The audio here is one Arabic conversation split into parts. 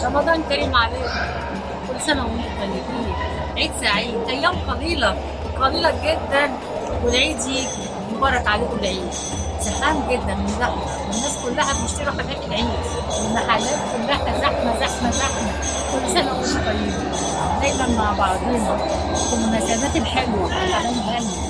رمضان كريم عليكم. كل سنة وانتم طيبين. عيد سعيد. أيام قليلة قليلة جدا والعيد يجي. مبارك عليكم العيد. زحام جدا من زحمة والناس كلها بيشتروا حاجات العيد. المحلات كلها زحمة زحمة زحمة. كل سنة وانتم طيبين. دايما مع بعضينا في المناسبات الحلوة والأغاني الهادية.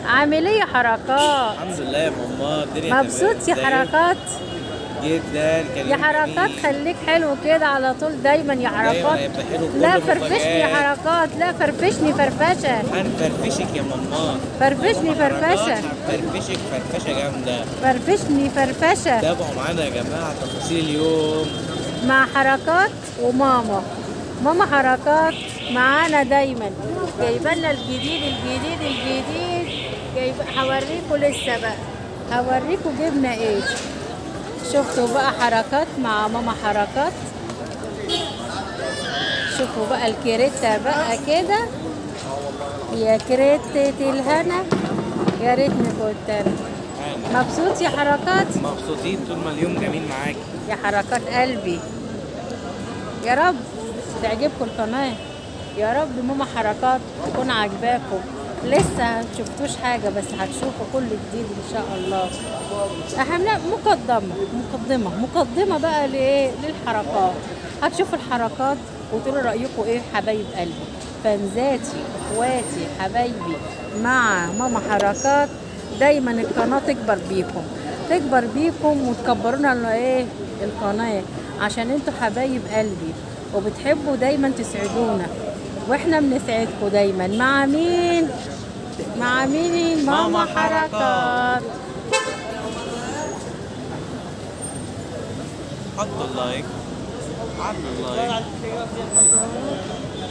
عامل ايه يا حركات؟ الحمد لله يا ماما، الدنيا مبسوط يا حركات؟ جدا. يا حركات خليك حلو كده على طول دايما يا حركات. لا فرفشني يا حركات، لا فرفشني فرفشه. هنفرفشك يا ماما. فرفشني فرفشه. هنفرفشك فرفشه جامده. فرفشني فرفشه. تابعوا معانا يا جماعه تفاصيل اليوم مع حركات وماما. ماما حركات معانا دايما، جايبه لنا الجديد الجديد الجديد. هوريكم لسه بقى، هوريكم جبنا ايه. شفتوا بقى حركات مع ماما حركات. شوفوا بقى الكريتة بقى كده. يا كريتة الهنا، يا ريتني كنت انا. مبسوط يا حركات؟ مبسوطين طول ما اليوم جميل معاكي يا حركات قلبي. يا رب تعجبكم القناة، يا رب ماما حركات تكون عاجباكم. لسه مشفتوش حاجة بس هتشوفوا كل جديد ان شاء الله. احنا مقدمة بقى لايه للحركات. هتشوفوا الحركات وتقولوا رأيكم ايه حبايب قلبي، فانزاتي اخواتي حبايبي مع ماما حركات. دايما القناة تكبر بيكم وتكبرونا ايه القناة، عشان انتوا حبايب قلبي وبتحبوا دايما تسعدونا، واحنا بنسعدكم دايما. مع مين؟ مع مين؟ ماما حركات. حطوا اللايك.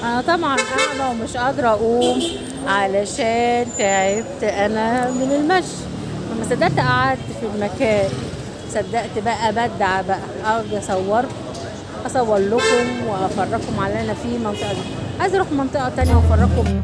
انا طبعا قاعده ومش قادره اقوم علشان تعبت انا من المشي. لما صدقت قعدت في المكان، صدقت بقى ابدع بقى اقعد اصور لكم وافرجكم على انا في منطقه دي. عايزه اروح منطقه تانية وافرجكم.